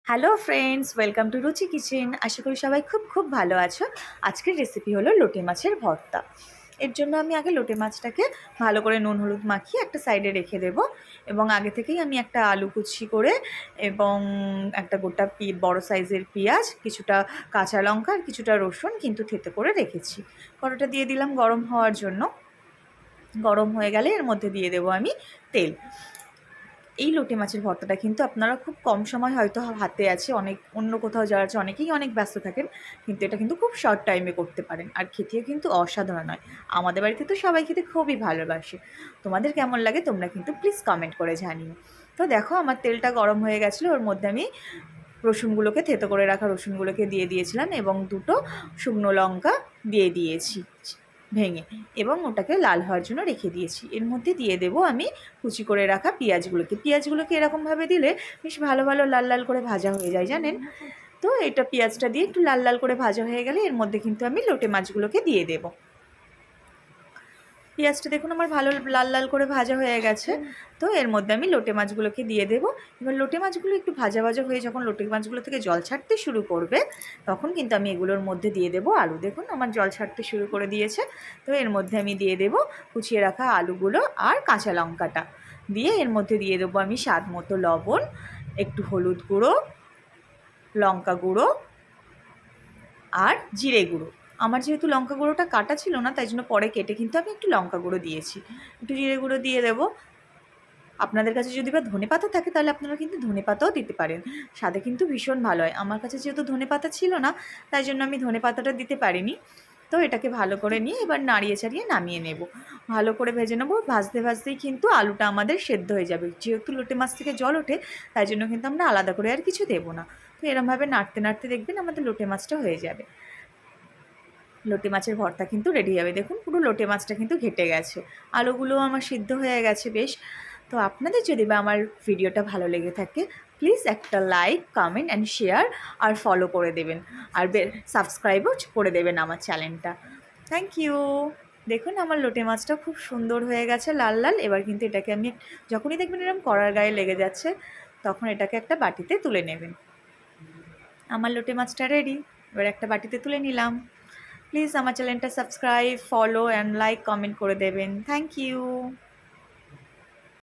Hello friends, welcome to রুচি kitchen. আশা করি সবাই খুব খুব ভালো আছো। আজকের রেসিপি হলো লোটে মাছের ভর্তা। এর জন্য আমি আগে লোটে মাছটাকে ভালো করে নুন হলুদ মাখিয়ে একটা সাইডে রেখে দেবো, এবং আগে থেকেই আমি একটা আলু কুচি করে এবং একটা গোটা বড় সাইজের পেঁয়াজ, কিছুটা কাঁচা লঙ্কা আর কিছুটা রসুন কিন্তু থেতে করে রেখেছি। কড়াটা দিয়ে দিলাম গরম হওয়ার জন্য। গরম হয়ে গেলে এর মধ্যে দিয়ে দেবো আমি তেল। এই লোটে মাছের ভর্তাটা কিন্তু আপনারা খুব কম সময় হয়তো হাতে আছে, অনেক অন্য কোথাও যাওয়ার আছে, অনেকেই অনেক ব্যস্ত থাকেন, কিন্তু এটা কিন্তু খুব শর্ট টাইমে করতে পারেন আর খেতেও কিন্তু অসাধারণ হয়। আমাদের বাড়িতে তো সবাই খেতে খুবই ভালোবাসে। তোমাদের কেমন লাগে তোমরা কিন্তু প্লিজ কমেন্ট করে জানিও। তো দেখো আমার তেলটা গরম হয়ে গেছিলো, ওর মধ্যে আমি রসুনগুলোকে থেতো করে রাখা রসুনগুলোকে দিয়ে দিয়েছিলাম এবং দুটো শুকনো লঙ্কা দিয়ে দিয়েছি ভেঙে, এবং ওটাকে লাল হওয়ার জন্য রেখে দিয়েছি। এর মধ্যে দিয়ে দেবো আমি কুচি করে রাখা পেঁয়াজগুলোকে এরকমভাবে দিলে বেশ ভালো ভালো লাল লাল করে ভাজা হয়ে যায় জানেন। তো এটা পেঁয়াজটা দিয়ে একটু লাল লাল করে ভাজা হয়ে গেলে এর মধ্যে কিন্তু আমি লোটে মাছগুলোকে দিয়ে দেবো। পেঁয়াজটা দেখুন আমার ভালো লাল লাল করে ভাজা হয়ে গেছে। তো এর মধ্যে আমি লোটে মাছগুলোকে দিয়ে দেবো। এবার লোটে মাছগুলো একটু ভাজা ভাজা হয়ে যখন লোটে মাছগুলো থেকে জল ছাড়তে শুরু করবে, তখন কিন্তু আমি এগুলোর মধ্যে দিয়ে দেবো আলু। দেখুন আমার জল ছাড়তে শুরু করে দিয়েছে। তো এর মধ্যে আমি দিয়ে দেবো কুচিয়ে রাখা আলুগুলো আর কাঁচা লঙ্কাটা দিয়ে এর মধ্যে দিয়ে দেবো আমি স্বাদ মতো লবণ, একটু হলুদ গুঁড়ো, লঙ্কা গুঁড়ো আর জিরে গুঁড়ো। আমার যেহেতু লঙ্কা গুঁড়োটা কাটা ছিল না, তাই জন্য পরে কেটে কিন্তু আমি একটু লঙ্কা গুঁড়ো দিয়েছি। একটু জিরে গুঁড়ো দিয়ে দেবো। আপনাদের কাছে যদি বা ধনেপাতা থাকে তাহলে আপনারা কিন্তু ধনেপাতাও দিতে পারেন, স্বাদে কিন্তু ভীষণ ভালো হয়। আমার কাছে যেহেতু ধনেপাতা ছিল না, তাই জন্য আমি ধনেপাতাটা দিতে পারিনি। তো এটাকে ভালো করে নিয়ে এবার নাড়িয়ে চাড়িয়ে নামিয়ে নেব। ভালো করে ভেজে নেবো। ভাজতে ভাজতেই কিন্তু আলুটা আমাদের সেদ্ধ হয়ে যাবে। যেহেতু লোটে মাছ থেকে জল ওঠে, তাই জন্য কিন্তু আমরা আলাদা করে আর কিছু দেবো না। তো এরমভাবে নাড়তে নাড়তে দেখবেন আমাদের লোটে মাছটা হয়ে যাবে। লোটে মাছের ভর্তা কিন্তু রেডি হবে। দেখুন পুরো লোটে মাছটা কিন্তু ঘেটে গেছে, আলুগুলোও আমার সিদ্ধ হয়ে গেছে বেশ। তো আপনাদের যদি বা আমার ভিডিওটা ভালো লেগে থাকে, প্লিজ একটা লাইক, কমেন্ট অ্যান্ড শেয়ার আর ফলো করে দেবেন, আর সাবস্ক্রাইবও করে দেবেন আমার চ্যানেলটা। Thank you. দেখুন আমার লোটে মাছটা খুব সুন্দর হয়ে গেছে লাল লাল। এবার কিন্তু এটাকে আমি, যখনই দেখবেন এরকম কড়ার গায়ে লেগে যাচ্ছে, তখন এটাকে একটা বাটিতে তুলে নেবেন। আমার লোটে মাছটা রেডি। এবার একটা বাটিতে তুলে নিলাম। প্লিজ আমার চ্যানেলটা subscribe, follow and like, comment করে দেবেন। Thank you.